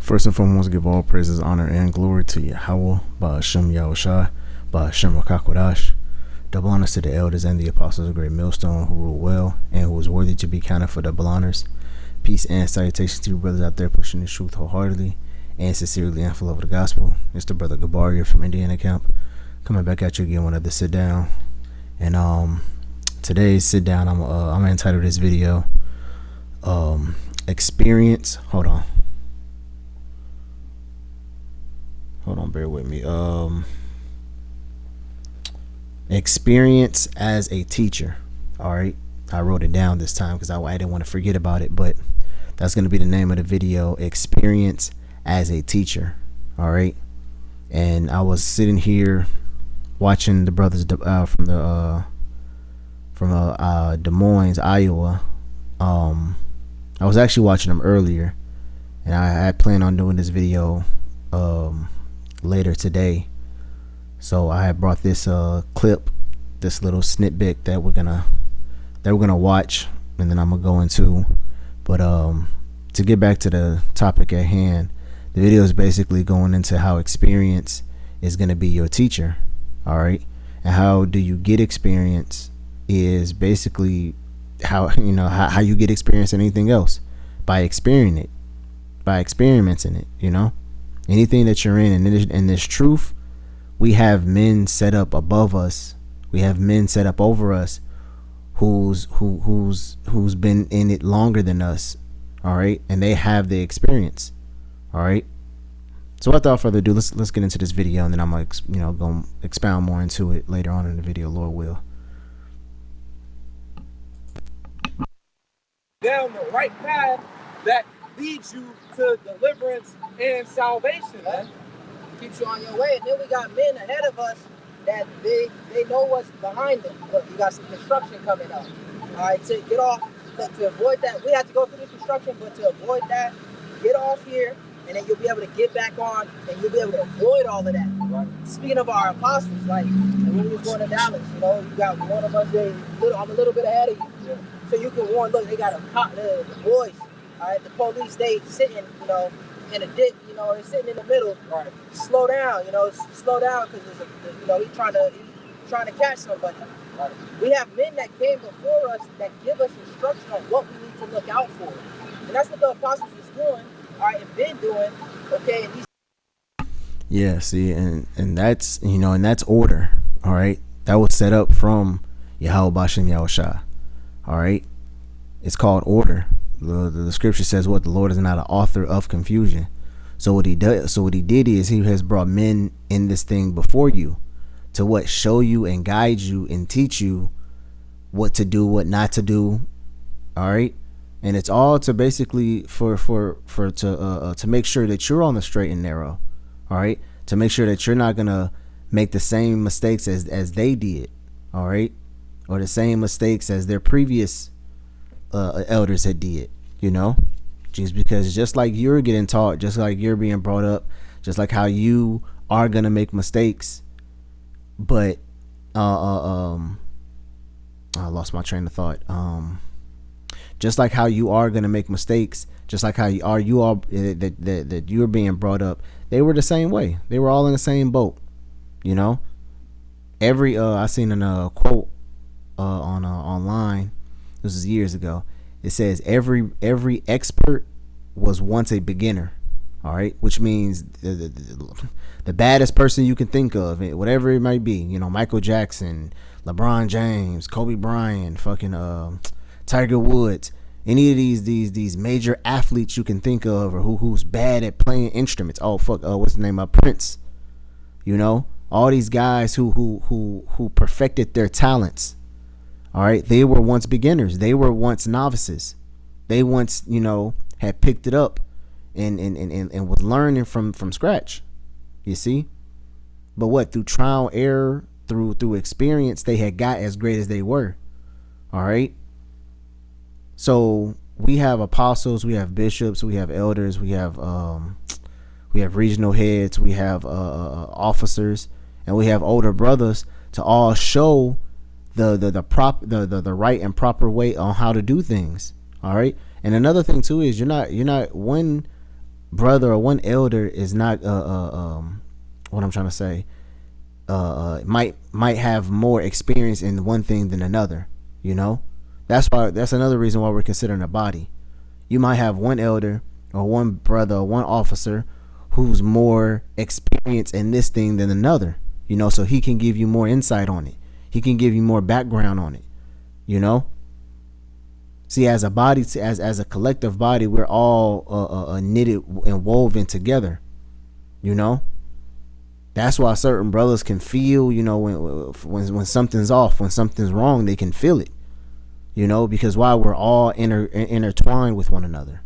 First and foremost, give all praises, honor, and glory to Yahweh, Ba'ashem Yahushai, Ba'ashem Rakakwadash. Double honors to the elders and the apostles of Great Millstone who rule well and who is worthy to be counted for double honors. Peace and salutations to you brothers out there pushing the truth wholeheartedly and sincerely and for love of the gospel. It's the brother Gabaria from Indiana Camp, coming back at you again with another sit down. And today's sit down, I'm gonna entitle this video experience. Hold on, bear with me. Experience as a teacher. All right, I wrote it down this time because I didn't want to forget about it, but that's going to be the name of the video, experience as a teacher. All right, and I was sitting here watching the brothers from Des Moines, Iowa. I was actually watching them earlier, and I had planned on doing this video later today. So I had brought this clip, this little snippet that we're gonna watch, and then I'm gonna go into. But to get back to the topic at hand, the video is basically going into how experience is gonna be your teacher. All right, and how do you get experience is basically how you get experience in anything else, by experimenting it. Anything that you're in this truth, we have men set up above us. We have men set up over us who's been in it longer than us. All right, and they have the experience. All right. So without further ado, let's get into this video, and then I'm gonna expound more into it later on in the video, Lord will. Down the right path that leads you to deliverance and salvation, man. Keeps you on your way. And then we got men ahead of us that they know what's behind them. Look, you got some construction coming up. All right, to get off, to avoid that, we have to go through the construction, but to avoid that, get off here, and then you'll be able to get back on, and you'll be able to avoid all of that. Right. Speaking of our apostles, like when we was going to Dallas, you got one of us there. I'm a little bit ahead of you, so you can warn. Look, they got the boys. All right, the police, they sitting, in a ditch, they're sitting in the middle. Right. Slow down, slow down, because he's trying to catch somebody. Right. We have men that came before us that give us instruction on what we need to look out for, and that's what the apostles was doing. All right, and been doing. Okay, and yeah, see, and that's and that's order. All right, that was set up from Yahweh Ba'ashem Yahushai. All right, it's called order. The scripture says what the Lord is not an author of confusion. So what he did is he has brought men in this thing before you to show you and guide you and teach you what to do, what not to do. All right, and it's all to basically to make sure that you're on the straight and narrow. All right, to make sure that you're not gonna make the same mistakes as they did. All right, or the same mistakes as their previous elders had did. Just like you're getting taught, just like you're being brought up, just like how you are gonna make mistakes, but I lost my train of thought. Just like how you are gonna make mistakes, just like how that you're being brought up, they were the same way. They were all in the same boat. I seen a quote on online. This was years ago. It says every expert was once a beginner. All right, which means the baddest person you can think of, whatever it might be. Michael Jackson, LeBron James, Kobe Bryant, fucking Tiger Woods, any of these major athletes you can think of, or who's bad at playing instruments. Oh fuck, what's the name of Prince? All these guys who perfected their talents. All right, they were once beginners. They were once novices. They once, had picked it up and was learning from scratch. You see? But through trial and error, through experience, they had got as great as they were. All right. So we have apostles, we have bishops, we have elders, we have regional heads, we have officers, and we have older brothers to all show the right and proper way on how to do things. All right. And another thing too is you're not one brother or one elder is not what I'm trying to say, might have more experience in one thing than another. You know, that's another reason why we're considering a body. You might have one elder or one brother or one officer who's more experienced in this thing than another. You know, so he can give you more insight on it. He can give you more background on it. You know. See, as a body, as a collective body, we're all knitted and woven together. You know. That's why certain brothers can feel, you know, when something's off, when something's wrong, they can feel it. You know, because why? We're all intertwined with one another.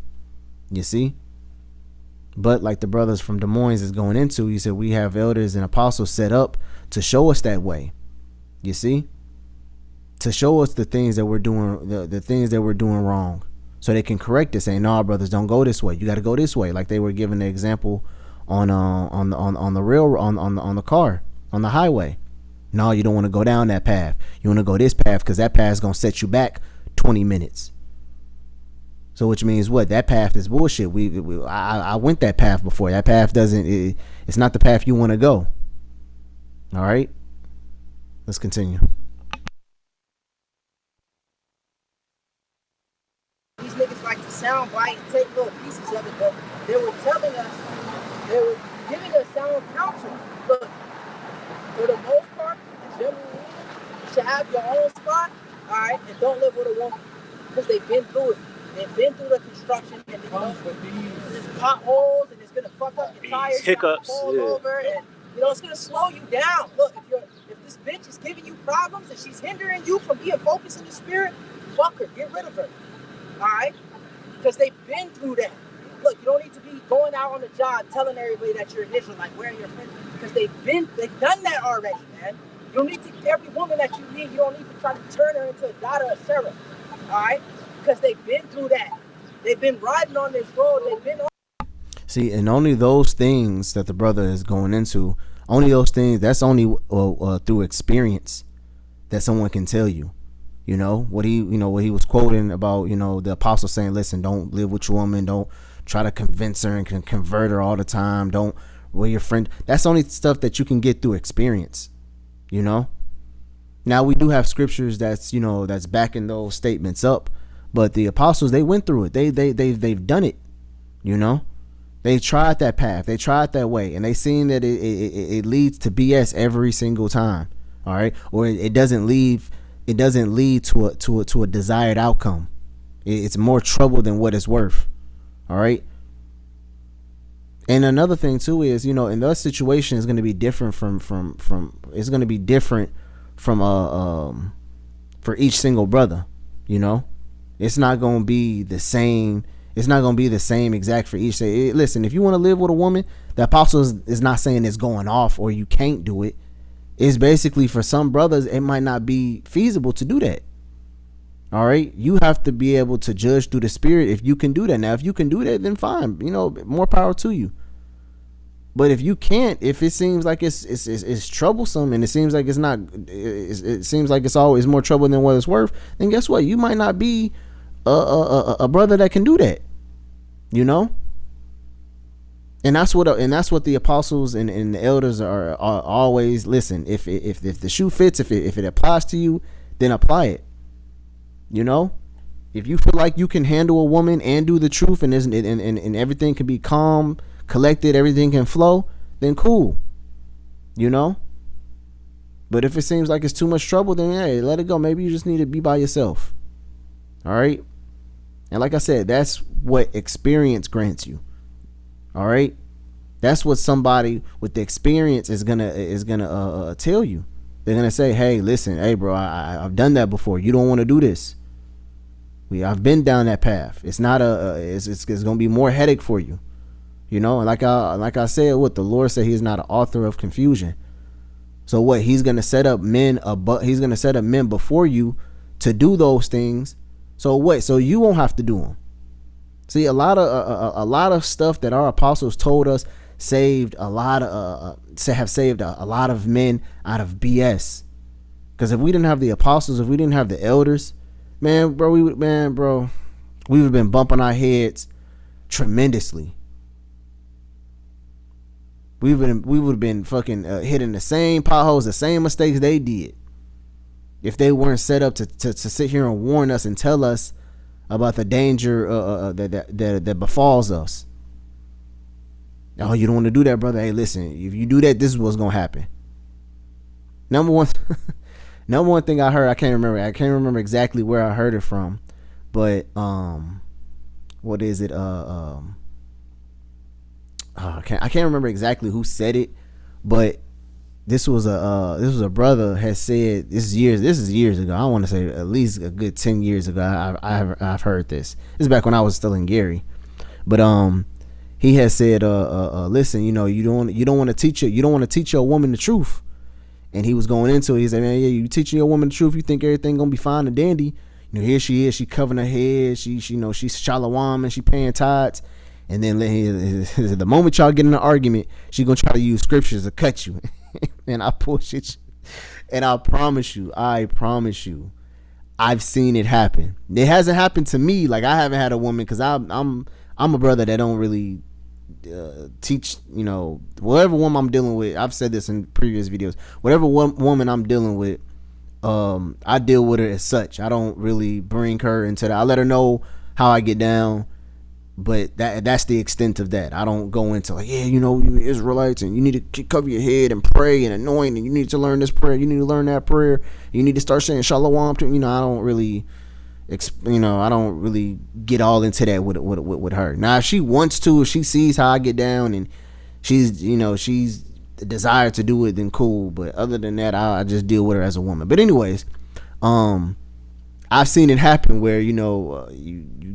You see? But like the brothers from Des Moines is going into, you said we have elders and apostles set up to show us that way. You see? To show us the things that we're doing, the things that we're doing wrong. So they can correct us, saying, no, brothers, don't go this way. You got to go this way. Like they were giving the example on the car, on the highway. No, you don't want to go down that path. You want to go this path because that path is going to set you back 20 minutes. So which means what? That path is bullshit. I went that path before. That path it's not the path you want to go. All right. Let's continue. These niggas like to sound bite and take little pieces of it, but they were telling us, they were giving us sound counsel. Look, for the most part, generally, you should have your own spot, all right, and don't live with a woman because they've been through it. They've been through the construction, and there's potholes, and it's gonna fuck up your tires, hiccups, fall over, and you know it's gonna slow you down. Look, if this bitch is giving you problems and she's hindering you from being focused in the spirit, fuck her, get rid of her, all right? Because they've been through that. Look, you don't need to be going out on the job telling everybody that you're an Israelite, wearing your friends, because they've done that already, man. You don't need to, every woman that you meet, you don't need to try to turn her into a daughter of Sarah, all right? Because they've been through that. They've been riding on this road. They've been on. See, and only those things that the brother is going into, only those things, that's only through experience that someone can tell you. You know, what he was quoting about, you know, the apostle saying, listen, don't live with your woman. Don't try to convince her and convert her all the time. Don't wear your friend. That's only stuff that you can get through experience, you know. Now, we do have scriptures that's, you know, that's backing those statements up. But the apostles, they went through it. They've done it, you know. They tried that path. They tried that way. And they seen that it leads to BS every single time. All right. Or it doesn't lead to a desired outcome. It's more trouble than what it's worth. All right. And another thing too is, you know, in that situation is going to be different it's going to be different from for each single brother, you know. It's not going to be the same. It's not going to be the same exact for each. Say, listen, if you want to live with a woman, the apostle is not saying it's going off or you can't do it. It's basically for some brothers, it might not be feasible to do that. All right. You have to be able to judge through the spirit if you can do that. Now, if you can do that, then fine. You know, more power to you. But if you can't, if it seems like it's troublesome and it seems like it's not, it seems like it's always more trouble than what it's worth, then guess what? You might not be a brother that can do that, you know. And that's what the apostles and the elders are always. Listen, if the shoe fits, if it applies to you, then apply it. You know, if you feel like you can handle a woman and do the truth, and everything can be calm, collected, everything can flow, then cool. You know. But if it seems like it's too much trouble, then hey, let it go. Maybe you just need to be by yourself. All right. And like I said, that's what experience grants you. All right. That's what somebody with the experience is gonna tell you. They're gonna say, hey, listen, hey, bro, I've done that before. You don't want to do this. I've been down that path. It's not it's gonna be more headache for you. You know, and like I said, what the Lord said, He's not an author of confusion. So what? He's gonna set up men before you to do those things. So what? So you won't have to do them. See, a lot of stuff that our apostles told us have saved a lot of men out of BS. Because if we didn't have the apostles, if we didn't have the elders, we would have been bumping our heads tremendously. we would have been fucking hitting the same potholes, the same mistakes they did, if they weren't set up to sit here and warn us and tell us about the danger that befalls us. Oh, you don't want to do that, brother? Hey, listen, if you do that, this is what's gonna happen. Number one thing I heard, I can't remember exactly where I heard it from, but what is it? I can't remember exactly who said it, but this was a brother had said, this is years ago. I want to say at least a good 10 years ago. I've heard this. This is back when I was still in Gary, but he had said, listen, you don't want to teach your woman the truth. And he was going into it. He said, man, yeah, you teaching your woman the truth, you think everything gonna be fine and dandy. Here she is, she covering her head, she's shalawam and she paying tithes. And then the moment y'all get in an argument, she gonna try to use scriptures to cut you. And I push it. And I promise you, I've seen it happen. It hasn't happened to me. Like, I haven't had a woman, because I'm a brother that don't really teach, whatever woman I'm dealing with. I've said this in previous videos. Whatever woman I'm dealing with, I deal with her as such. I don't really bring her into that. I let her know how I get down, but that's the extent of that. I don't go into like, yeah, you Israelites, and you need to cover your head and pray and anoint, and you need to learn this prayer, you need to learn that prayer, you need to start saying shalom to, I don't really I don't really get all into that with her. Now, if she wants to, if she sees how I get down and she's the desire to do it, then cool. But other than that, I just deal with her as a woman. But anyways, I've seen it happen where, you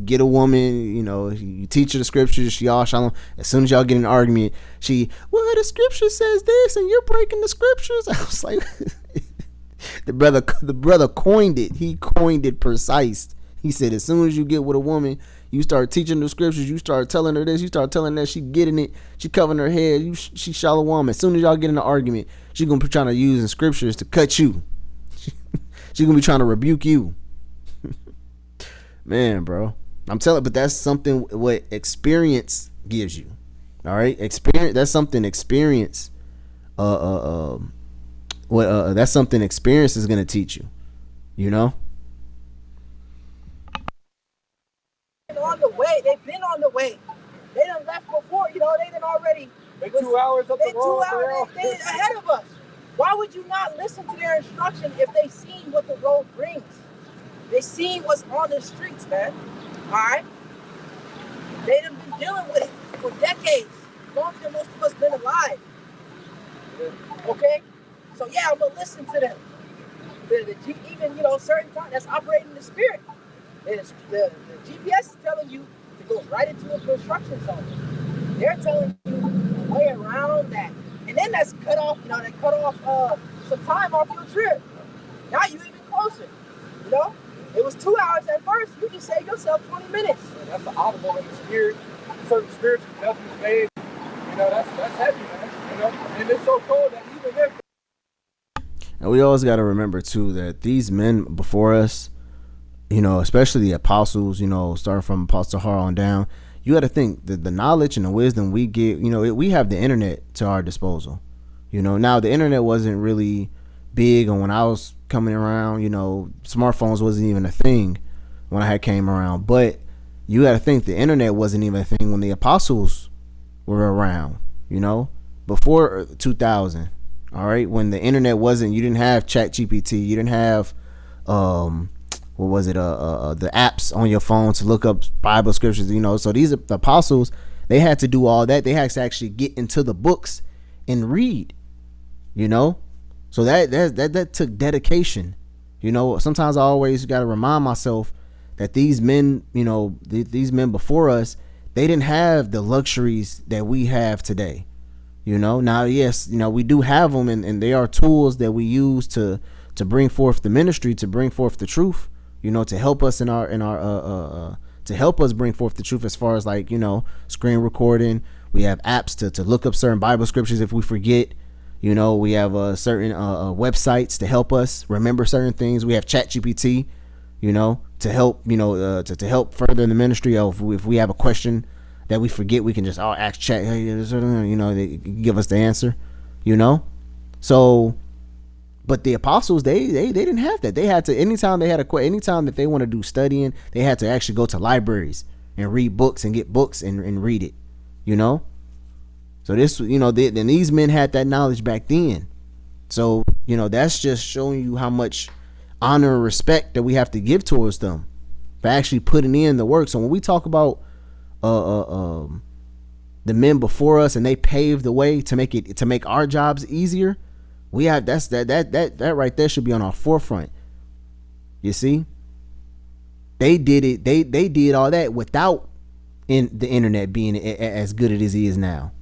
get a woman, you teach her the scriptures, she all shalom. As soon as y'all get in an argument, well, the scripture says this and you're breaking the scriptures. I was like, the brother coined it. He coined it precise. He said, as soon as you get with a woman, you start teaching the scriptures, you start telling her this, you start telling that, she getting it, she covering her head, she shalom. As soon as y'all get in an argument, she gonna be trying to use the scriptures to cut you. She gonna be trying to rebuke you. Man, bro, I'm telling, but that's something what experience gives you. All right, experience. That's something experience. That's something experience is gonna teach you. On the way, they've been on the way. They done left before. They done already. They 2 hours up the road. They ahead of us. Why would you not listen to their instruction if they seen what the road brings? They seen what's on the streets, man. All right. They done been dealing with it for decades, longer than most of us been alive. Okay. So yeah, I'm gonna listen to them. Even certain times that's operating the spirit. The GPS is telling you to go right into a construction zone. They're telling you a way around that, and then that's cut off. They cut off some time off your trip. Now you even closer. It was 2 hours at first. You just saved yourself 20 minutes. That's the audible in the spirit. Certain spiritual judgments made. That's heavy, man. And it's so cold that even if. And we always got to remember too that these men before us, especially the apostles, starting from Apostle Har on down, you got to think that the knowledge and the wisdom we get, we have the internet to our disposal. Now the internet wasn't really big, and when I was coming around, smartphones wasn't even a thing when I came around. But you got to think the internet wasn't even a thing when the apostles were around, before 2000. All right, when the internet wasn't, you didn't have ChatGPT, you didn't have the apps on your phone to look up Bible scriptures, so these the apostles, they had to do all that. They had to actually get into the books and read, so that took dedication. Sometimes I always got to remind myself that these men, these men before us, they didn't have the luxuries that we have today. Now, yes, we do have them, and they are tools that we use to bring forth the ministry, to bring forth the truth, to help us in our to help us bring forth the truth, as far as like, screen recording. We have apps to look up certain Bible scriptures if we forget. We have certain websites to help us remember certain things. We have ChatGPT, to help, to help further the ministry of if we have a question that we forget we can just ask chat, hey, you know, they give us the answer, you know. So, but the apostles, they didn't have that. They had to, anytime that they want to do studying, they had to actually go to libraries and read books and get books and read it, you know. So this, you know, then these men had that knowledge back then. So, you know, that's just showing you how much honor and respect that we have to give towards them for actually putting in the work. So when we talk about the men before us and they paved the way to make our jobs easier, we have that right there should be on our forefront. You see, they did it. They did all that without the internet being as good as it is now.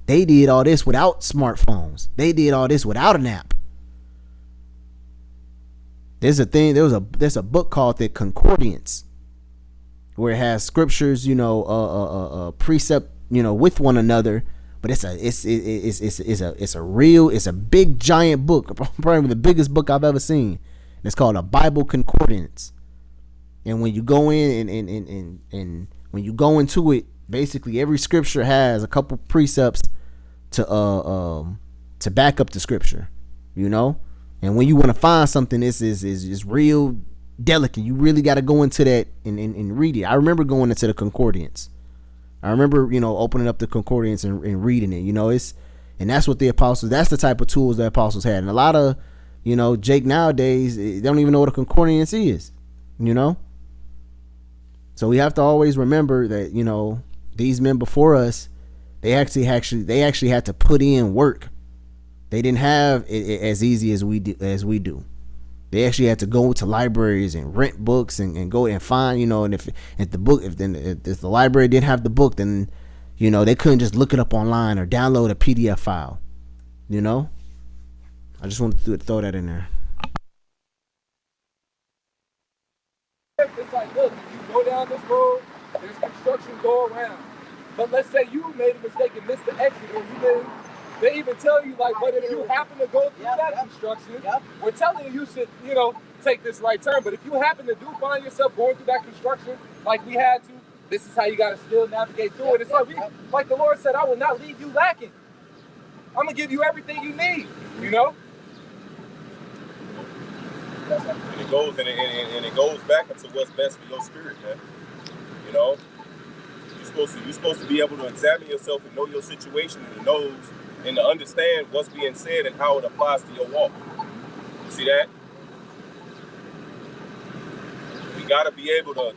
They did all this without smartphones. They did all this without an app. There's a book called the Concordance, where it has scriptures, you know, precept, you know, with one another. But it's a big giant book, probably the biggest book I've ever seen. It's called a Bible Concordance. And when you go in and when you go into it, basically every scripture has a couple precepts to back up the scripture, you know. And when you want to find something, this is real delicate. You really got to go into that and read it. I remember going into the Concordance. I remember, you know, opening up the Concordance and reading it, you know. And that's what the apostles, that's the type of tools the apostles had. And a lot of, you know, Jake nowadays, they don't even know what a Concordance is, you know. So we have to always remember that, you know, these men before us, they actually had to put in work. They didn't have it as easy as we do. They actually had to go to libraries and rent books and go and find, you know, and if the library didn't have the book, then, you know, they couldn't just look it up online or download a PDF file, you know. I just wanted to throw that in there. It's like, look, if you go down this road, there's construction go around. But let's say you made a mistake and missed the exit, or they even tell you, like, but if you happen to go through that construction, we're telling you should, you know, take this right turn. But if you happen to find yourself going through that construction like we had to, this is how you got to still navigate through it. It's like the Lord said, I will not leave you lacking. I'm going to give you everything you need, you know? And it goes back into what's best for your spirit, man. You know? You're supposed to be able to examine yourself and know your situation and to understand what's being said and how it applies to your walk. You see that? We gotta be able to.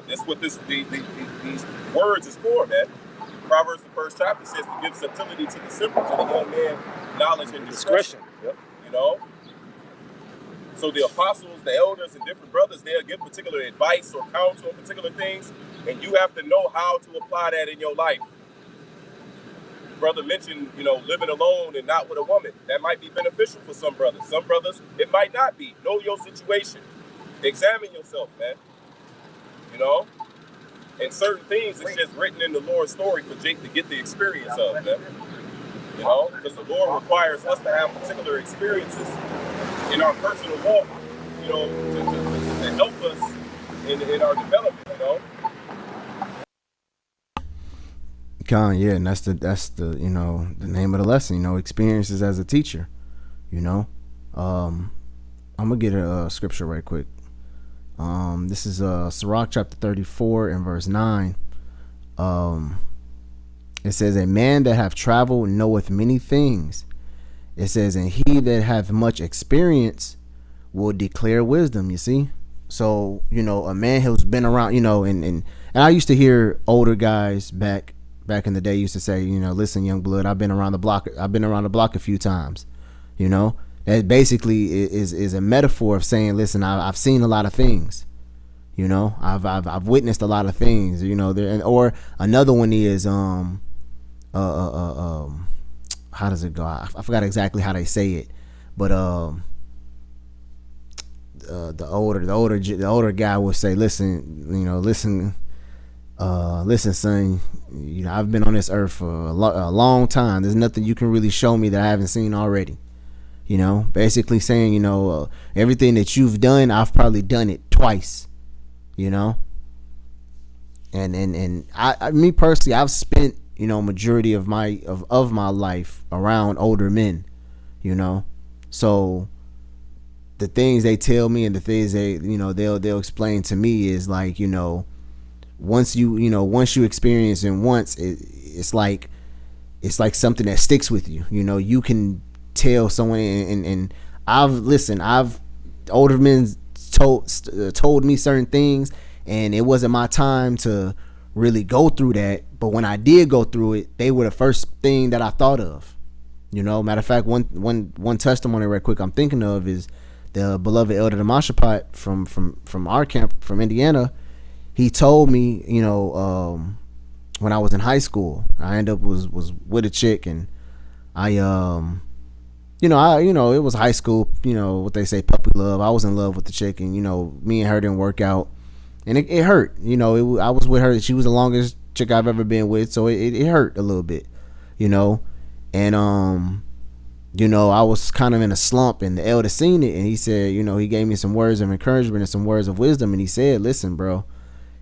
That's what these words is for, man. Proverbs, the first chapter, says to give subtlety to the simple, to the young man, knowledge and discretion. Yep. You know. So the apostles, the elders, and different brothers, they'll give particular advice or counsel on particular things, and you have to know how to apply that in your life. Brother mentioned, you know, living alone and not with a woman. That might be beneficial for some brothers. Some brothers, it might not be. Know your situation. Examine yourself, man. You know? And certain things is just written in the Lord's story for Jake to get the experience of, man. You know? Because the Lord requires us to have particular experiences in our personal walk, you know, to help us in our development, you know? Yeah, and that's the you know, the name of the lesson, you know, experiences as a teacher, you know. I'm gonna get a scripture right quick. This is Sirach chapter 34 and verse 9. It says, a man that hath traveled knoweth many things. It says, and he that hath much experience will declare wisdom. You see, so, you know, a man who's been around, you know, and I used to hear older guys back in the day used to say, you know, listen, young blood, I've been around the block a few times. You know, that basically is a metaphor of saying, listen, I've seen a lot of things. You know, I've witnessed a lot of things. You know, or another one is how does it go? I forgot exactly how they say it, but the older guy would say, listen, you know, listen, son, you know, I've been on this earth for a long time. There's nothing you can really show me that I haven't seen already. You know, basically saying, you know, everything that you've done, I've probably done it twice. You know, And I me personally, I've spent, you know, majority of my life around older men, you know. So the things they tell me and the things they, you know, they'll explain to me is like, you know, once you experience it once, it's like something that sticks with you. You know, you can tell someone, and I've older men told me certain things, and it wasn't my time to really go through that. But when I did go through it, they were the first thing that I thought of. You know, matter of fact, one testimony right quick I'm thinking of is the beloved Elder Demashapot from our camp from Indiana. He told me, you know, when I was in high school, I ended up was with a chick, and I you know, it was high school, you know, what they say, puppy love. I was in love with the chick, and, you know, me and her didn't work out, and it hurt. You know, I was with her. She was the longest chick I've ever been with, so it hurt a little bit, you know. And you know, I was kind of in a slump, and the elder seen it, and he said, you know, he gave me some words of encouragement and some words of wisdom, and he said, listen, bro,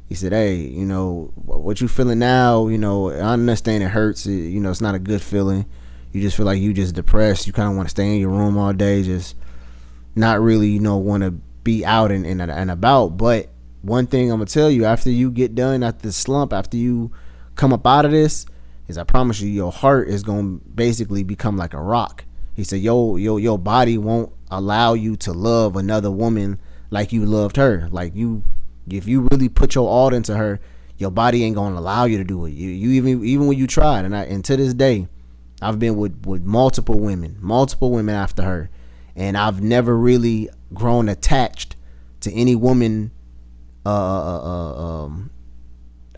he said, hey, you know, what you feeling now, you know, I understand it hurts, you know, it's not a good feeling. You just feel like you just depressed. You kind of want to stay in your room all day, just not really, you know, want to be out and about. But one thing I'm gonna tell you, after you get done, after the slump, after you come up out of this, is I promise you, your heart is gonna basically become like a rock. He said, your body won't allow you to love another woman like you loved her. Like, if you really put your all into her, your body ain't gonna allow you to do it. You even when you tried, and to this day, I've been with multiple women after her, and I've never really grown attached to any woman. I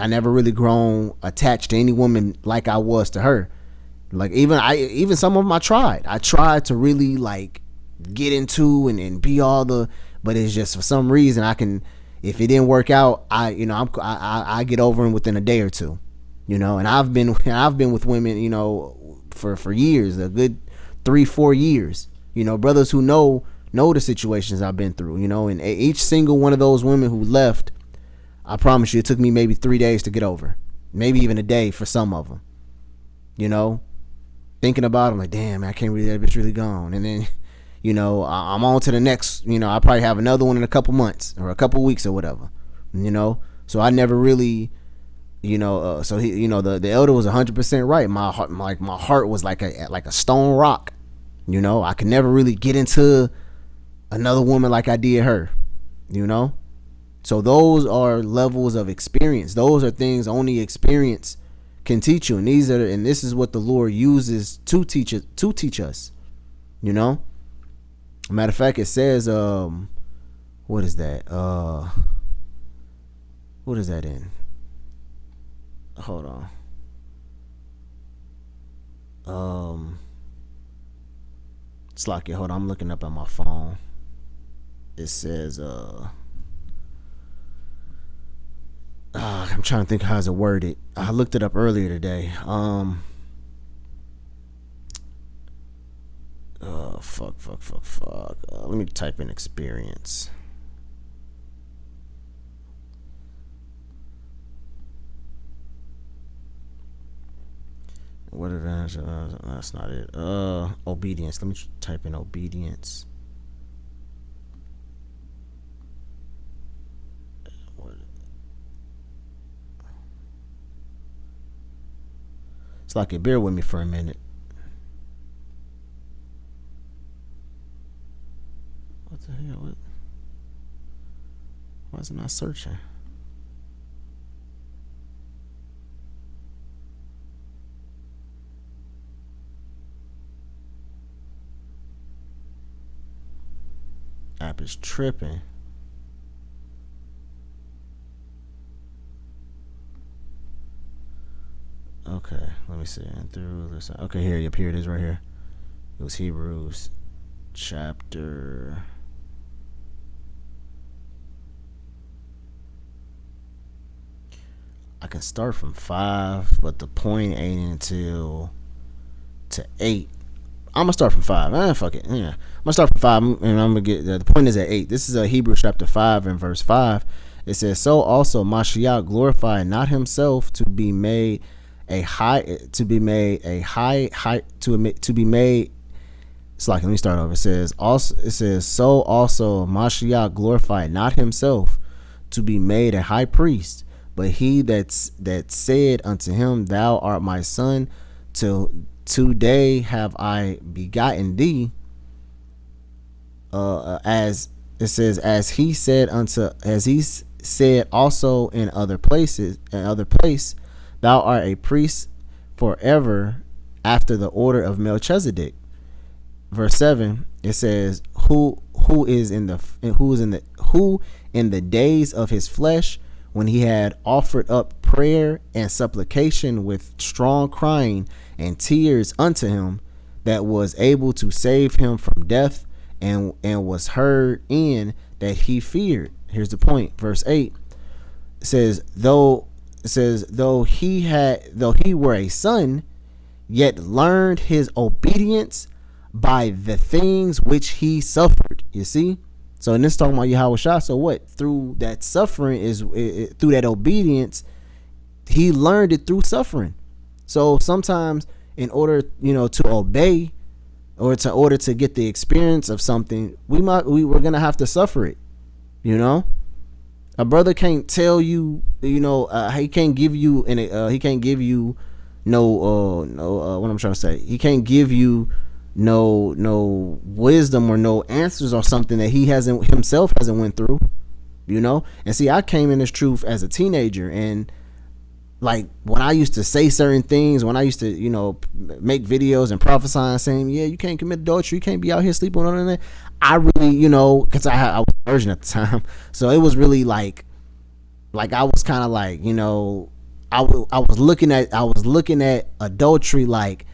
never really grown attached to any woman like I was to her. Like, even some of them I tried to really like get into and be all the, but it's just for some reason if it didn't work out, I get over them within a day or two, you know. And I've been with women, you know, for years, a good 3-4 years, you know, brothers who know the situations I've been through, you know. And each single one of those women who left, I promise you, it took me maybe 3 days to get over, maybe even a day for some of them, you know. Thinking about them, like, damn, I can't believe that bitch really gone. And then, you know, I'm on to the next, you know, I'll probably have another one in a couple months or a couple weeks or whatever, you know. So I never really, you know, so he, you know, the elder was 100% right. My heart was like a stone rock, you know. I could never really get into another woman like I did her, you know. So those are levels of experience. Those are things only experience can teach you, and this is what the Lord uses to teach us, you know. Matter of fact, it says, what is that? What is that in? Hold on. It's like, hold on, I'm looking up on my phone. It says, I'm trying to think how it's worded. I looked it up earlier today. Fuck. Let me type in experience. What advantage? That's not it. Obedience. Let me type in obedience. It's like, bear with me for a minute. What the hell? Why is it not searching? App is tripping. Okay, let me see. And through this. Okay, here it is right here. It was Hebrews chapter. I can start from 5, but the point ain't until to 8. I'm gonna start from 5. Fuck it. Yeah, I'm gonna start from 5, and I'm gonna get the point is at 8. This is Hebrews chapter 5 and verse 5, It says, so also Mashiach glorified not himself to be made a high, to be made a high, to be made. It's like, let me start over. It says, so also Mashiach glorified not himself to be made a high priest, but he that said unto him, thou art my son, till today have I begotten thee. As it says, as he said also in other place, thou art a priest forever after the order of Melchizedek. Verse 7, it says, who in the days of his flesh, when he had offered up prayer and supplication with strong crying and tears unto him, that was able to save him from death, and was heard in that he feared. Here's the point. Verse 8 says, though he were a son, yet learned his obedience by the things which he suffered. You see? So in this talking about Yahushua, so what? Through that suffering through that obedience, he learned it through suffering. So sometimes in order, to obey, or in order to get the experience of something, we're gonna have to suffer it. A brother can't tell you, he can't give you what I'm trying to say. He can't give you no wisdom or no answers or something that he himself hasn't went through, And see, I came in this truth as a teenager, and like when I used to say certain things, when I used to, make videos and prophesy saying, yeah, you can't commit adultery, you can't be out here sleeping on that. I really, because I was a virgin at the time, so it was really like I was kind of like, I was looking at adultery like,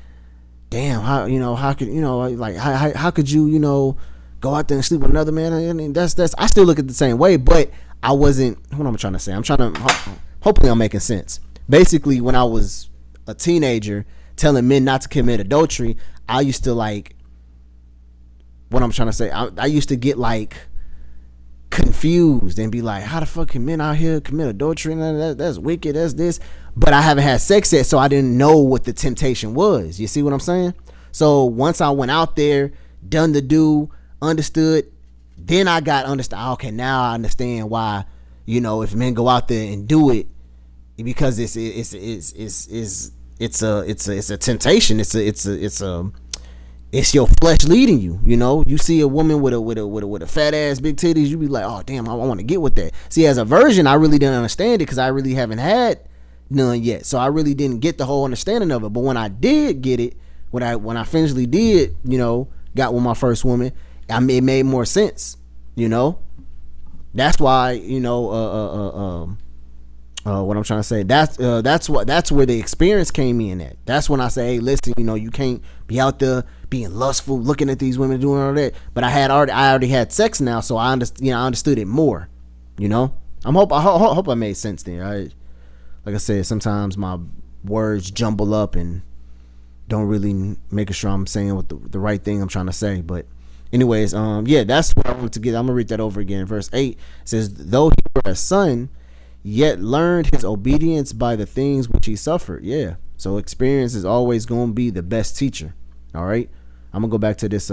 damn, how could you, go out there and sleep with another man? I mean, that's I still look at it the same way, but I wasn't. What am I trying to say? Hopefully I'm making sense. Basically, when I was a teenager telling men not to commit adultery, I used to like, what I'm trying to say, I used to get like confused and be like, how the fuck can men out here commit adultery? That's wicked, that's this. But I haven't had sex yet, so I didn't know what the temptation was. You see what I'm saying? So once I went out there, done the do, understood, then I got understand. Okay, now I understand why, if men go out there and do it, because it's a temptation. It's your flesh leading you. You see a woman with a fat ass, big titties, you be like, oh damn, I want to get with that. See, as a virgin, I really didn't understand it because I really haven't had none yet, so I really didn't get the whole understanding of it. But when I did get it, when I eventually did, got with my first woman, it made more sense. That's why, what I'm trying to say, that's where the experience came in at. That's when I say, hey, listen, you can't be out there being lustful, looking at these women doing all that. But I already had sex now, so I understood it more. I hope I made sense there. Like I said, sometimes my words jumble up and don't really make sure I'm saying what the right thing I'm trying to say. But anyways, that's what I wanted to get. I'm gonna read that over again. Verse 8 says, though he were a son, yet learned his obedience by the things which he suffered. Yeah. So experience is always going to be the best teacher. All right. I'm gonna go back to this,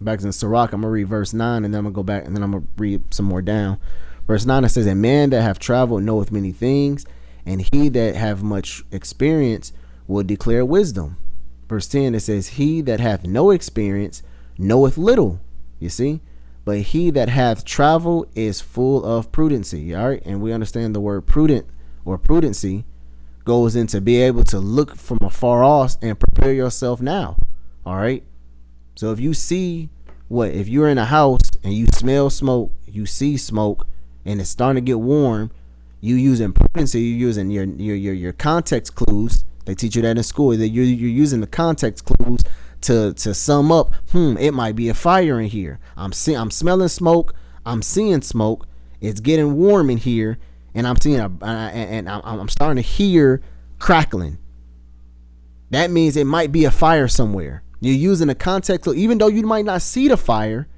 back in Sirach. I'm gonna read verse 9, and then I'm gonna go back, and then I'm gonna read some more down. Verse 9, it says, a man that hath traveled knoweth many things, and he that have much experience will declare wisdom. Verse 10, it says, he that hath no experience knoweth little. You see? But he that hath traveled is full of prudency. All right. And we understand the word prudent or prudency goes into be able to look from afar off and prepare yourself now. All right. So if you see if you're in a house and you smell smoke, you see smoke, and it's starting to get warm, you using prudency, you're using your context clues. They teach you that in school, that you're using the context clues to sum up, it might be a fire in here. I'm smelling smoke. I'm seeing smoke. It's getting warm in here, and I'm seeing I'm starting to hear crackling. That means it might be a fire somewhere. You're using a context clue, even though you might not see the fire,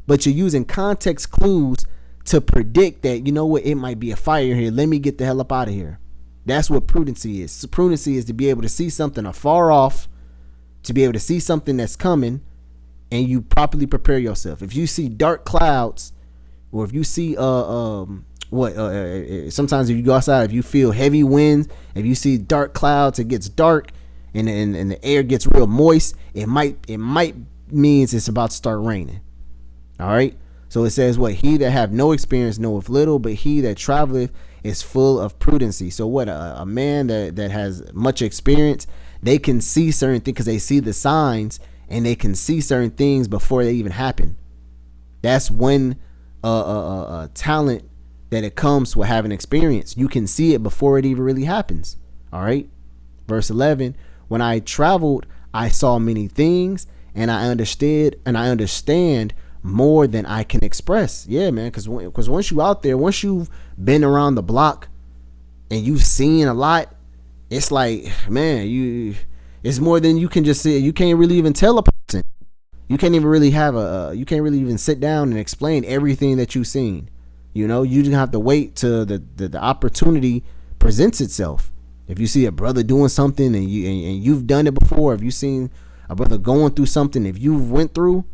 but you're using context clues to predict that, you know what, it might be a fire here. Let me get the hell up out of here. That's what prudency is. So prudency is to be able to see something afar off, to be able to see something that's coming, and you properly prepare yourself. If you see dark clouds, or if you see sometimes if you go outside, if you feel heavy winds, if you see dark clouds, it gets dark and the air gets real moist, it might means it's about to start raining. All right. So it says, what, he that have no experience knoweth little, but he that traveleth is full of prudency. So what, a man that has much experience, they can see certain things because they see the signs, and they can see certain things before they even happen. That's when talent that it comes with having experience. You can see it before it even really happens. All right. Verse 11, when I traveled, I saw many things, and I understand more than I can express. Yeah, man. Because once you out there, once you've been around the block and you've seen a lot, it's like, man, it's more than you can just say. You can't really even tell a person. You can't even really you can't really even sit down and explain everything that you've seen. You know, you just have to wait till the opportunity presents itself. If you see a brother doing something and you've done it before, if you've seen a brother going through something, if you've went through,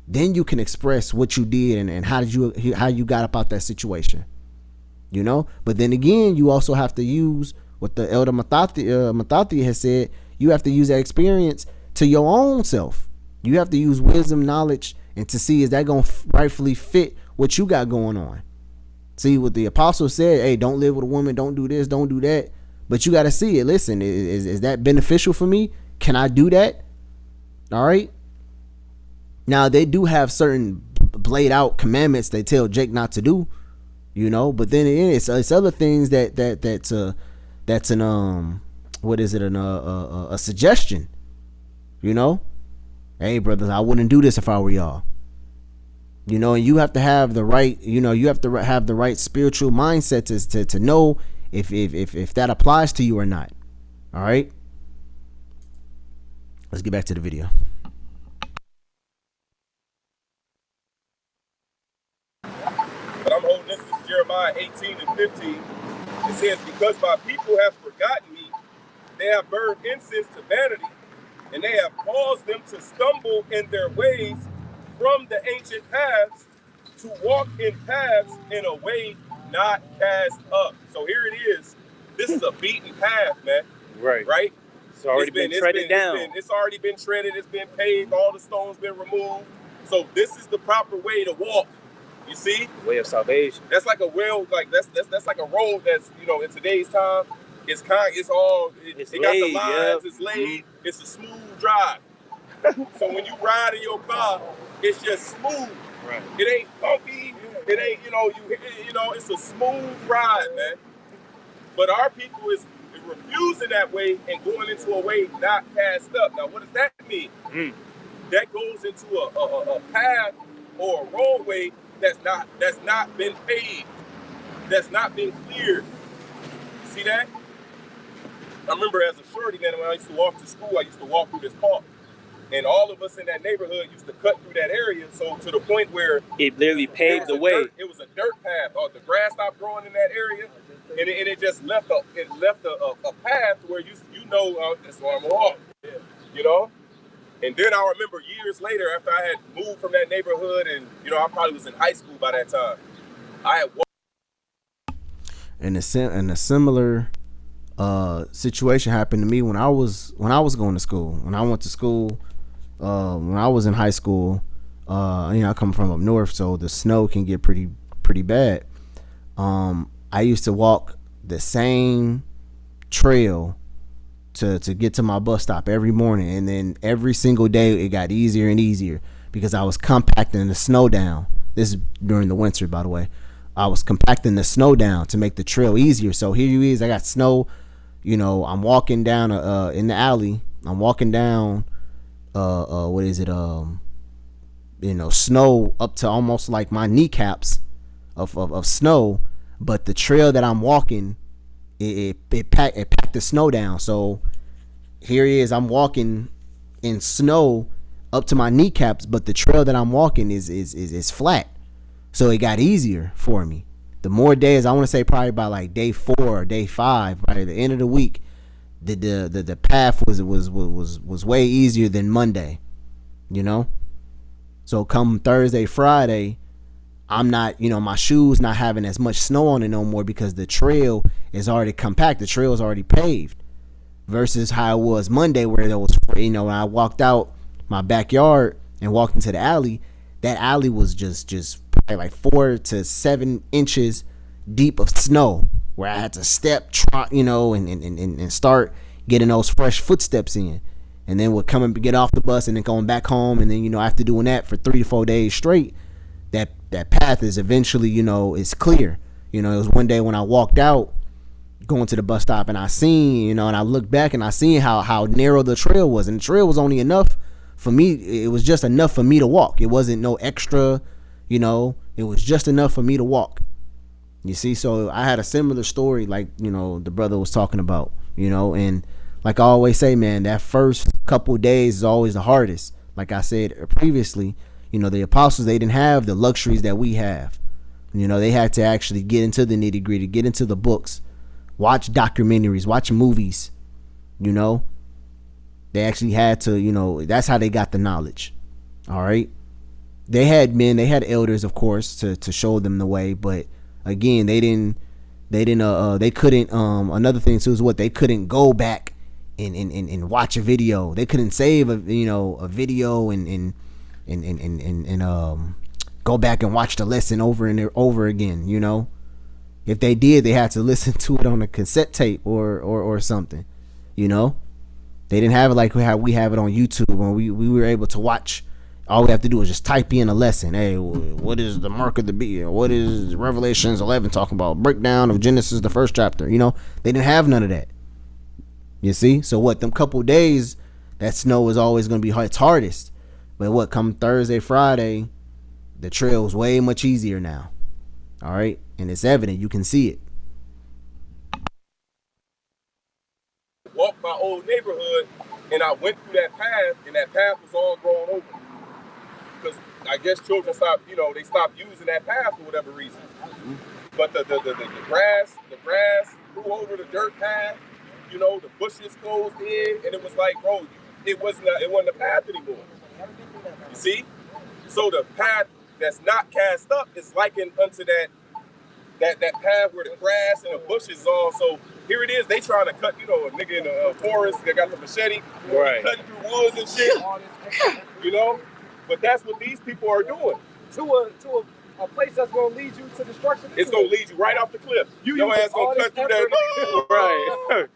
then you can express what you did and how you got up out that situation. You know, but then again, you also have to use what the elder Mathathi has said. You have to use that experience to your own self. You have to use wisdom, knowledge, and to see, is that going to rightfully fit what you got going on. See what the apostle said, hey, don't live with a woman, don't do this, don't do that. But you got to see it. Listen, is that beneficial for me? Can I do that? All right. Now, they do have certain played out commandments they tell Jake not to do, you know, but then it's other things that's an what is it, a suggestion, you know. Hey, brothers, I wouldn't do this if I were y'all. You know, and you have to have the right, you know, you have to have the right spiritual mindset to know if that applies to you or not. All right. Let's get back to the video. But I'm holding this is Jeremiah 18 and 15. It says, because my people have forgotten me, they have burned incense to vanity, and they have caused them to stumble in their ways from the ancient paths, to walk in paths in a way not cast up. So here it is. This is a beaten path, man. Right. Right? It's already been treaded down. It's already been treaded. It's been paved. All the stones been removed. So this is the proper way to walk. You see? The way of salvation. That's like a that's like a road that's, you know, in today's time, it's got the lines, yep. It's laid, it's a smooth drive. So when you ride in your car, it's just smooth. Right. It ain't bumpy. It ain't, it's a smooth ride, man. But our people is refusing that way and going into a way not cast up. Now, what does that mean? That goes into a path or a roadway that's not been paved, that's not been cleared. You see that? I remember as a shorty, man, when I used to walk to school, I used to walk through this park. And all of us in that neighborhood used to cut through that area, so to the point where it literally paved the way. It was a dirt path. The grass stopped growing in that area, and it just left a path where you know that's where I'm walking. You know. And then I remember years later, after I had moved from that neighborhood, and I probably was in high school by that time, I had walked. And a similar situation happened to me when I was going to school. When I went to school. When I was in high school, I come from up north, so the snow can get pretty bad. I used to walk the same trail to get to my bus stop every morning, and then every single day it got easier and easier because I was compacting the snow down. This is during the winter, by the way. I was compacting the snow down to make the trail easier. So here you is, I got snow. I'm walking down in the alley. I'm walking down. Snow up to almost like my kneecaps of snow, but the trail that I'm walking, it packed the snow down. So here he is, I'm walking in snow up to my kneecaps, but the trail that I'm walking is flat. So it got easier for me. The more days, I want to say probably by like day 4 or day 5, by the end of the week, the path was way easier than Monday, you know. So come Thursday, Friday, I'm not, my shoes not having as much snow on it no more because the trail is already compact. The trail is already paved versus how it was Monday where there was, when I walked out my backyard and walked into the alley, that alley was just probably like 4 to 7 inches deep of snow where I had to step, trot, and start getting those fresh footsteps in. And then would come and get off the bus and then going back home. And then, after doing that for 3 to 4 days straight, that path is eventually, is clear. It was one day when I walked out going to the bus stop and I seen, and I looked back and I seen how narrow the trail was. And the trail was only enough for me. It was just enough for me to walk. It wasn't no extra, it was just enough for me to walk. You see, so I had a similar story like, the brother was talking about, and like I always say, man, that first couple days is always the hardest. Like I said previously, the apostles, they didn't have the luxuries that we have. They had to actually get into the nitty gritty, get into the books, watch documentaries, watch movies, They actually had to, that's how they got the knowledge. All right. They had men, they had elders, of course, to show them the way. But again, they couldn't, another thing too is they couldn't go back and watch a video. They couldn't save a video and go back and watch the lesson over and over again. If they did, they had to listen to it on a cassette tape or something. They didn't have it like we have it on YouTube when we were able to watch. All we have to do is just type in a lesson. Hey, what is the mark of the beast? What is Revelations 11 talking about? Breakdown of Genesis, the first chapter. They didn't have none of that. You see? So them couple days, that snow is always going to be its hardest. But come Thursday, Friday, the trail is way much easier now. All right? And it's evident. You can see it. Walked my old neighborhood, and I went through that path, and that path was all grown over. Because I guess children stopped using that path for whatever reason. But the grass grew over the dirt path. The bushes closed in, and it was like, bro, it wasn't a path anymore. You see? So the path that's not cast up is likened unto that path where the grass and the bushes is all. So here it is, they trying to cut, a nigga in the forest, they got the machete, right, cutting through woods and shit, But that's what these people are doing. To a place that's going to lead you to destruction. It's going to lead you right off the cliff. Your ass going to cut through that. Right.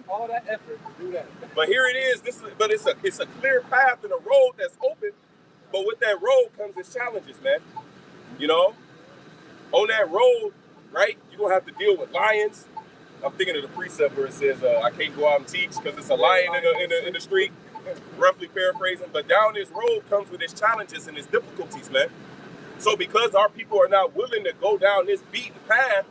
All that effort to do that. But here it is. It's a clear path and a road that's open. But with that road comes its challenges, man. On that road, right, you're going to have to deal with lions. I'm thinking of the precept where it says, I can't go out and teach because it's a lion in the street. Roughly paraphrasing. But down this road comes with its challenges and its difficulties, man. So because our people are not willing to go down this beaten path,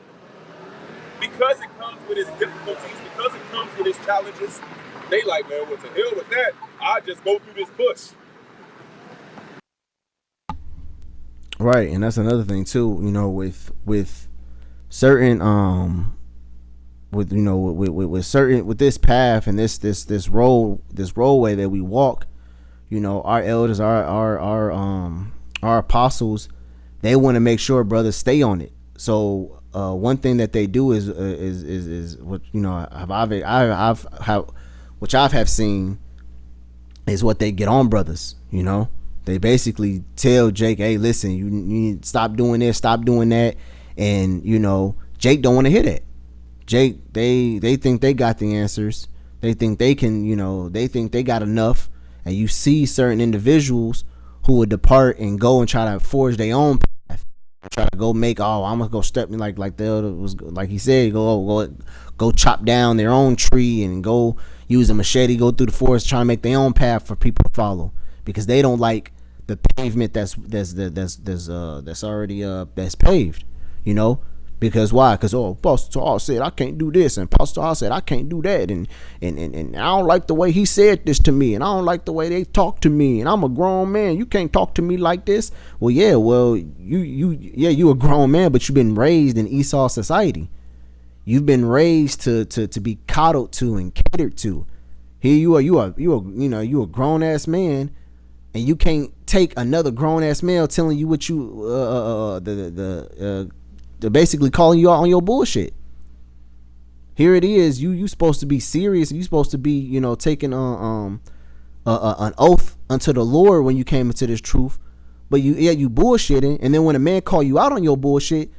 because it comes with its difficulties, because it comes with its challenges, they like, man, what's the hell with that? I just go through this bush. Right, and that's another thing too. With certain with this path and this roadway that we walk, our elders, our apostles, they want to make sure brothers stay on it. So one thing that they do is what I've seen is what they get on brothers. They basically tell Jake, hey, listen, you need to stop doing this, stop doing that, and Jake don't want to hear that. Jake, they think they got the answers. They think they can, they think they got enough. And you see certain individuals who would depart and go and try to forge their own path. Try to go make, I'm gonna go step me like the elder was, like he said, go chop down their own tree and go use a machete, go through the forest, try to make their own path for people to follow, because they don't like the pavement that's already that's paved. Because why? Because Pastor Hall said I can't do this, and Pastor Hall said I can't do that, and I don't like the way he said this to me, and I don't like the way they talk to me, and I'm a grown man. You can't talk to me like this. Well, you a grown man, but you've been raised in Esau society. You've been raised to be coddled to and catered to. Here you a grown ass man, and you can't take another grown ass male telling you what you they're basically calling you out on your bullshit. Here it is, you supposed to be serious. You supposed to be, taking an oath unto the Lord when you came into this truth. But you bullshitting, and then when a man call you out on your bullshit,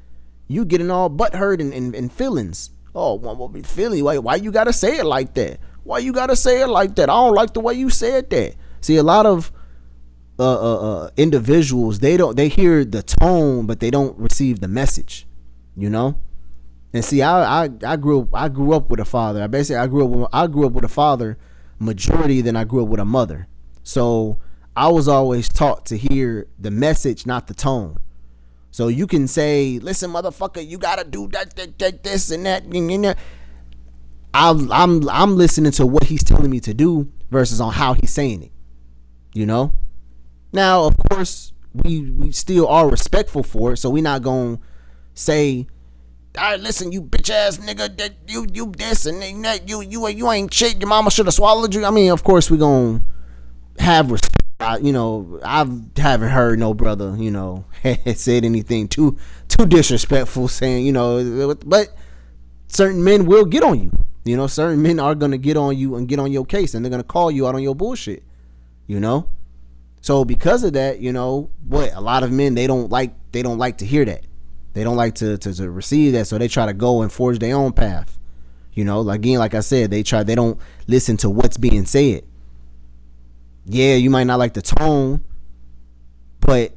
you getting all butthurt and feelings. Oh, well, Philly, why you gotta say it like that? Why you gotta say it like that? I don't like the way you said that. See, a lot of individuals, they hear the tone, but they don't receive the message. And see, I grew up with a father. I grew up with a father majority than I grew up with a mother. So I was always taught to hear the message, not the tone. So you can say, listen, motherfucker, you gotta do that, this and that. I'm listening to what he's telling me to do versus on how he's saying it. Now, of course, we still are respectful for it. So we're not gonna say, all right, listen, you bitch ass nigga, that you this and that, you ain't shit. Your mama should have swallowed you. I mean, of course, we gonna have respect. I haven't heard no brother, said anything too disrespectful, saying, but certain men will get on you. Certain men are gonna get on you and get on your case, and they're gonna call you out on your bullshit. So because of that, a lot of men, they don't like to hear that. They don't like to receive that, so they try to go and forge their own path. Like I said, they don't listen to what's being said. Yeah, you might not like the tone, but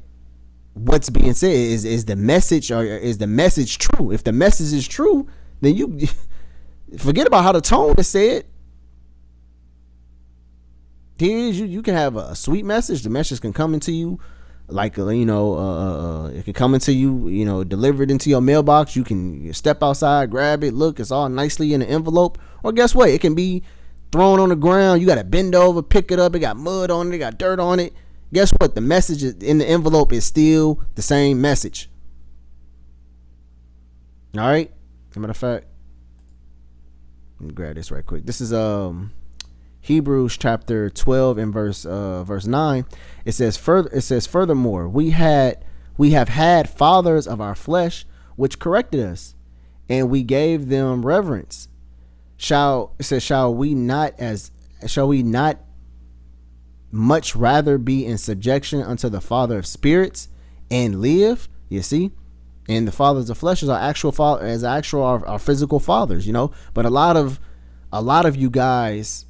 what's being said is the message, or is the message true? If the message is true, then you forget about how the tone is said. Here is you can have a sweet message. The message can come into you like it can come into you, delivered into your mailbox. You can step outside, grab it, look, it's all nicely in an envelope. Or guess what? It can be thrown on the ground. You got to bend over, pick it up. It got mud on it, it got dirt on it. Guess what? The message in the envelope is still the same message. All right. As a matter of fact, let me grab this right quick. This is Hebrews chapter 12 and verse 9. It says furthermore, we have had fathers of our flesh which corrected us, and we gave them reverence. Shall we not much rather be in subjection unto the Father of spirits and live? You see? And the fathers of flesh is our our physical fathers, But a lot of you guys,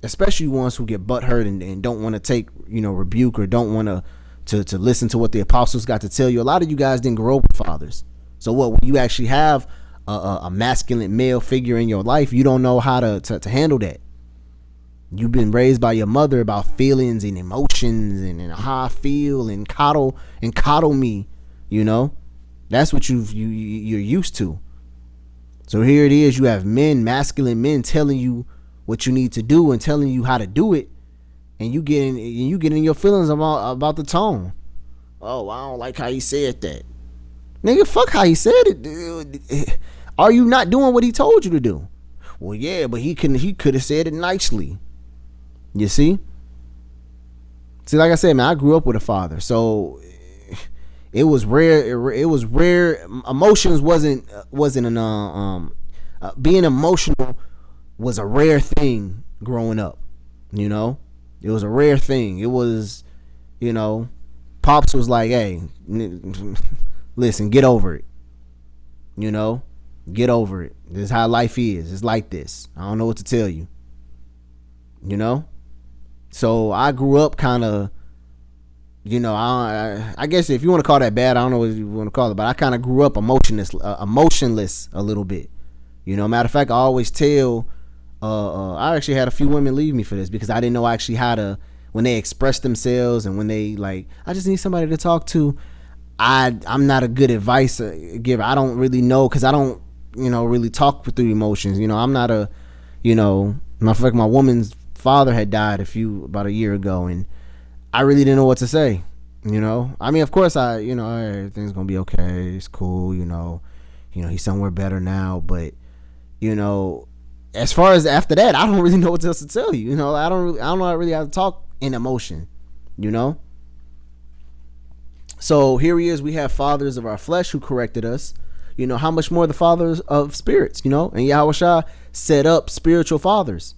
especially ones who get butthurt and don't want to take, rebuke, or don't want to listen to what the apostles got to tell you. A lot of you guys didn't grow up with fathers. So when you actually have a masculine male figure in your life, you don't know how to handle that. You've been raised by your mother about feelings and emotions and how I feel, and coddle me, That's what you're used to. So here it is, you have masculine men telling you what you need to do and telling you how to do it, and you get in your feelings about the tone. Oh, I don't like how he said that. Nigga, fuck how he said it. Are you not doing what he told you to do? Well, yeah, but he could have said it nicely. You see? See, like I said, man, I grew up with a father, so it was rare. It was rare. Emotions wasn't being emotional was a rare thing growing up. It was a rare thing. It was, Pops was like, hey, listen, get over it. Get over it. This is how life is. It's like this. I don't know what to tell you. So I grew up kind of, I guess if you want to call that bad, I don't know what you want to call it, but I kind of grew up emotionless a little bit. Matter of fact, I always tell, I actually had a few women leave me for this because I didn't know actually how to, when they express themselves and when they like, I just need somebody to talk to. I'm not a good advice giver. I don't really know, because I don't, really talk through emotions. I'm not a, matter of fact, my woman's father had died about a year ago, and I really didn't know what to say. I mean, of course, everything's gonna be okay. It's cool. He's somewhere better now. But as far as after that, I don't really know what else to tell you. I don't know really how to talk in emotion. So here he is. We have fathers of our flesh who corrected us. How much more the fathers of spirits. And Yahushua set up spiritual fathers.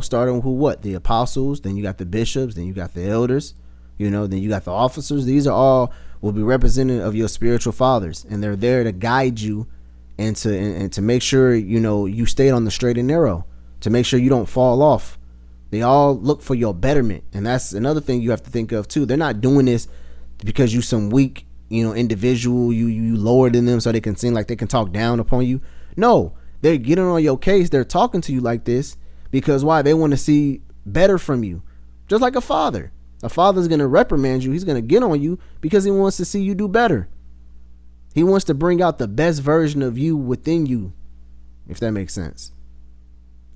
Starting with the apostles. Then you got the bishops. Then you got the elders. Then you got the officers. These are all will be representative of your spiritual fathers, and they're there to guide you and to make sure you stay on the straight and narrow, to make sure you don't fall off. They all look for your betterment, and that's another thing you have to think of too. They're not doing this because you some weak individual, you lower than them so they can seem like they can talk down upon you. No, they're getting on your case. They're talking to you like this because why? They want to see better from you, just like a father. A father's going to reprimand you. He's going to get on you because he wants to see you do better. He wants to bring out the best version of you within you, if that makes sense.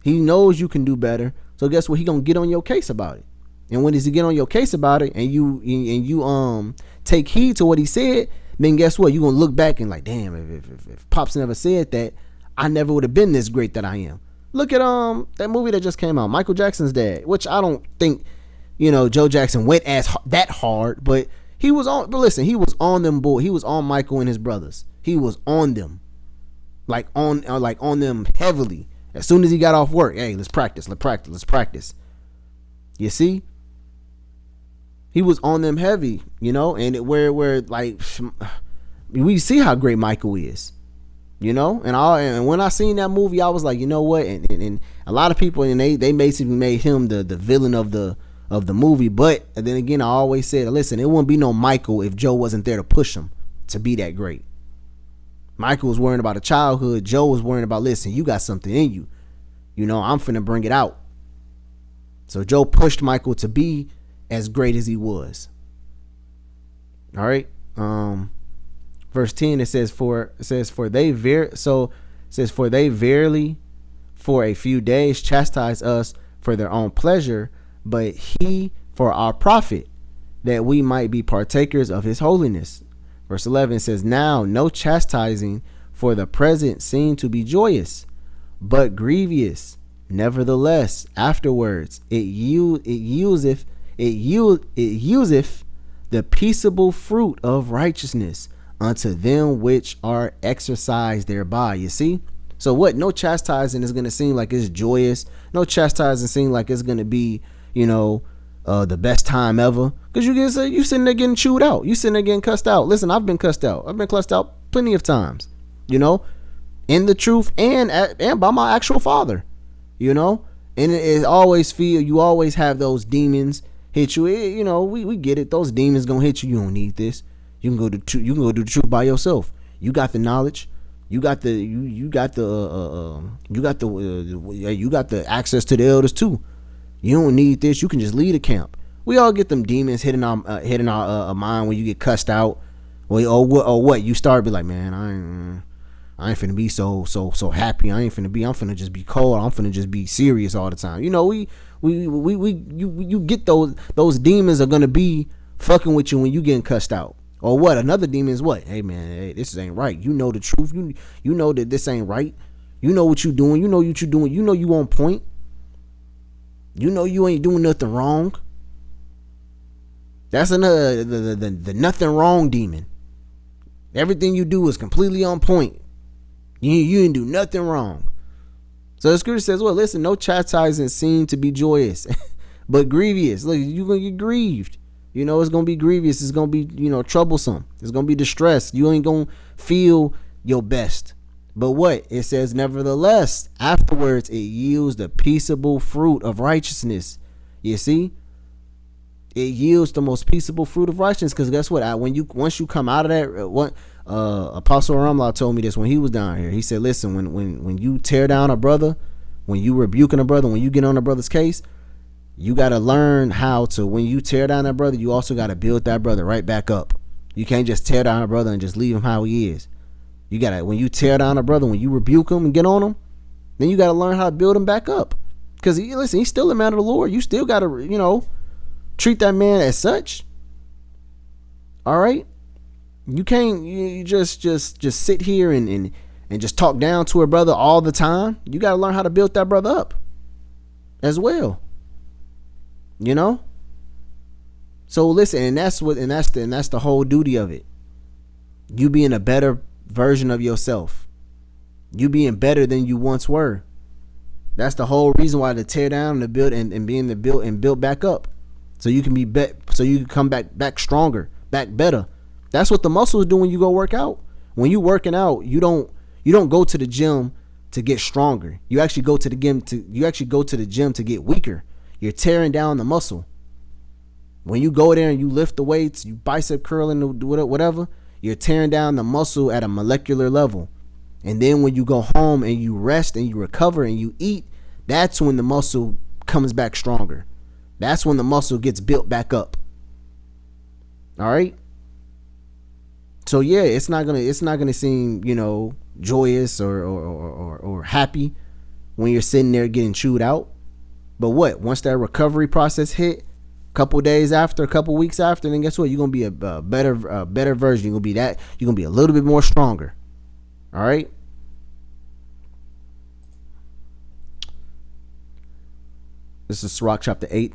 He knows you can do better. So guess what? He going to get on your case about it. And when does he get on your case about it and you take heed to what he said, then guess what? You're going to look back and like, damn, if Pops never said that, I never would have been this great that I am. Look at that movie that just came out, Michael Jackson's Dad, which I don't think Joe Jackson went as that hard, but he was on. But listen, he was on them, boy. He was on Michael and his brothers. He was on them, like on them heavily. As soon as he got off work, hey, let's practice. You see, he was on them heavy, and where like we see how great Michael is, and when I seen that movie, I was like, you know what, and a lot of people, and they basically made him the villain of the movie. But then again, I always said, listen, it wouldn't be no Michael if Joe wasn't there to push him to be that great. Michael was worrying about a childhood. Joe was worrying about, listen, you got something in you. I'm finna bring it out. So Joe pushed Michael to be as great as he was. All right. Verse 10, it says, for they verily for a few days chastise us for their own pleasure, but he for our profit, that we might be partakers of his holiness. Verse 11 says, now no chastising for the present seem to be joyous, but grievous. Nevertheless, afterwards it useth the peaceable fruit of righteousness unto them which are exercised thereby. You see? So what? No chastising is going to seem like it's joyous. No chastising seem like it's going to be, the best time ever. Because you sitting there getting chewed out. You sitting there getting cussed out. Listen, I've been cussed out. I've been cussed out plenty of times, in the truth and by my actual father, and it always you always have those demons hit you. We get it. Those demons going to hit you. You don't need this. You can go do the truth by yourself. You got the knowledge. You got the access to the elders too. You don't need this. You can just lead a camp. We all get them demons hitting our mind when you get cussed out, or what? You start be like, man, I ain't finna be so happy. I'm finna just be cold. I'm finna just be serious all the time. You get those demons are gonna be fucking with you when you getting cussed out. Or what? Another demon is what? Hey man, this ain't right. You know the truth. You know that this ain't right. You know what you doing. You know what you doing. You know you on point. You know you ain't doing nothing wrong. That's another the nothing wrong demon. Everything you do is completely on point. You didn't do nothing wrong. So the scripture says, well, listen, no chastising seem to be joyous, but grievous. Look, you're gonna get grieved. It's gonna be grievous. It's gonna be, troublesome. It's gonna be distressed. You ain't gonna feel your best. But what? It says, nevertheless, afterwards it yields the peaceable fruit of righteousness. You see? It yields the most peaceable fruit of righteousness. Because guess what? Once you come out of that, what Apostle Ramla told me this when he was down here. He said, listen, when you tear down a brother, when you rebuking a brother, when you get on a brother's case, you got to learn how to, when you tear down that brother, you also got to build that brother right back up. You can't just tear down a brother and just leave him how he is. You gotta, when you tear down a brother, when you rebuke him and get on him, then you gotta learn how to build him back up. Because he's still a man of the Lord. You still gotta, treat that man as such. All right. You can't you just sit here and just talk down to a brother all the time. You gotta learn how to build that brother up as well. So listen, and that's the whole duty of it. You being a better version of yourself. You being better than you once were. That's the whole reason why to tear down and to build and being the build and build back up. So you can so you can come back stronger, back better. That's what the muscles do when you go work out. When you working out, you don't go to the gym to get stronger. You actually go to the gym to get weaker. You're tearing down the muscle. When you go there and you lift the weights, you bicep curling, whatever, you're tearing down the muscle at a molecular level. And then when you go home and you rest and you recover and you eat, that's when the muscle comes back stronger. That's when the muscle gets built back up. All right. So yeah, it's not gonna seem, joyous or happy when you're sitting there getting chewed out. But once that recovery process hit, a couple days after, a couple weeks after, then guess what? You're gonna be a better version. You're gonna be a little bit more stronger. All right. This is Sirach chapter 8.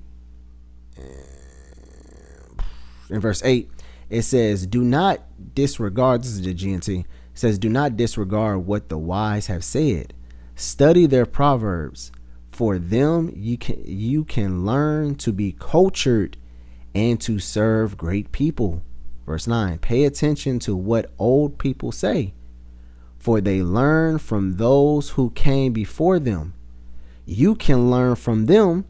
In verse 8, it says, do not disregard, this is the GNT, it says, do not disregard what the wise have said. Study their proverbs. For them you can learn to be cultured and to serve great people. Verse 9, pay attention to what old people say, for they learn from those who came before them. You can learn from them,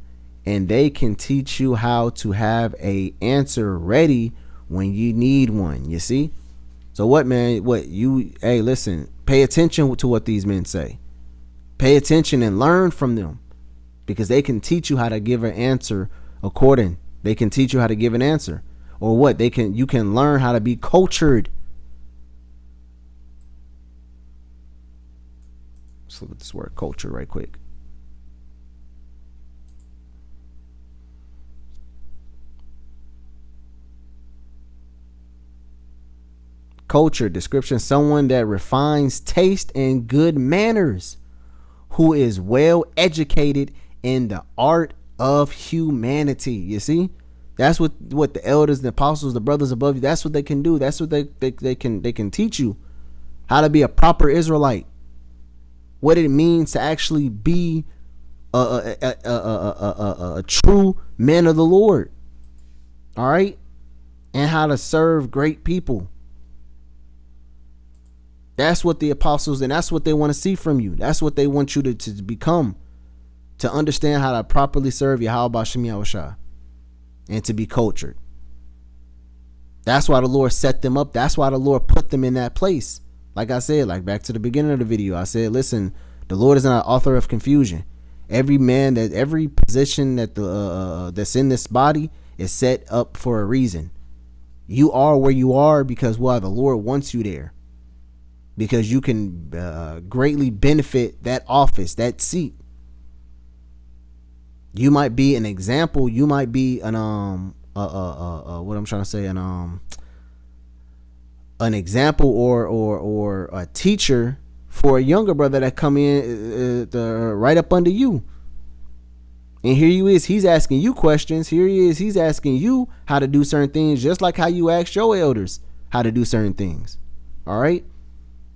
and they can teach you how to have a answer ready when you need one. You see? So hey, listen, pay attention to what these men say. Pay attention and learn from them, because they can teach you how to give an answer according. They can teach you how to give an answer. Or you can learn how to be cultured. Let's look at this word culture right quick. Culture description: someone that refines taste and good manners, who is well educated in the art of humanity. You see, that's what the elders, the apostles, the brothers above you, that's what they can do. That's what they can teach you how to be a proper Israelite, what it means to actually be a true man of the Lord. All right, and how to serve great people. That's what the apostles, and that's what they want to see from you. That's what they want you to become, to understand how to properly serve Yahweh Shem Yahushua and to be cultured. That's why the Lord set them up. That's why the Lord put them in that place. Like I said, like back to the beginning of the video, I said, listen, the Lord is not an author of confusion. Every position that's in this body is set up for a reason. You are where you are because the Lord wants you there. Because you can greatly benefit that office, that seat. You might be an example. You might be an what I'm trying to say, an example or a teacher for a younger brother that come in right up under you. And here he is. He's asking you questions. Here he is. He's asking you how to do certain things, just like how you asked your elders how to do certain things. All right.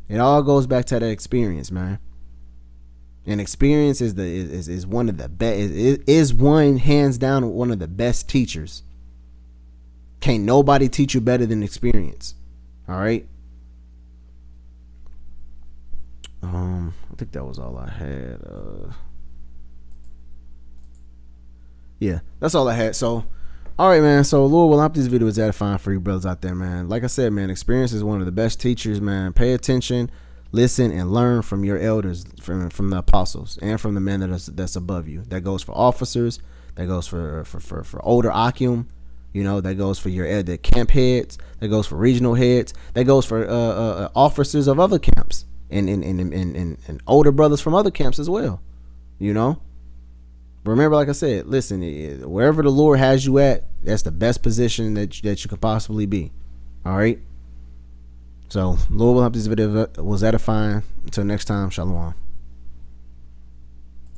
It all goes back to that experience, man. And experience is one of the best. Is one hands down one of the best teachers. Can't nobody teach you better than experience. All right. I think that was all I had. Yeah, that's all I had. So, all right, man. So, Lord will, I hope this video is edifying for you brothers out there, man. Like I said, man, experience is one of the best teachers, man. Pay attention, listen, and learn from your elders, from the apostles, and from the men that's above you. That goes for officers. That goes for older Akim. You know, that goes for your the camp heads. That goes for regional heads. That goes for officers of other camps and older brothers from other camps as well. You know, remember, like I said, listen, wherever the Lord has you at, that's the best position that you could possibly be. All right. So, Lord will help this video was edifying. Until next time, shalom.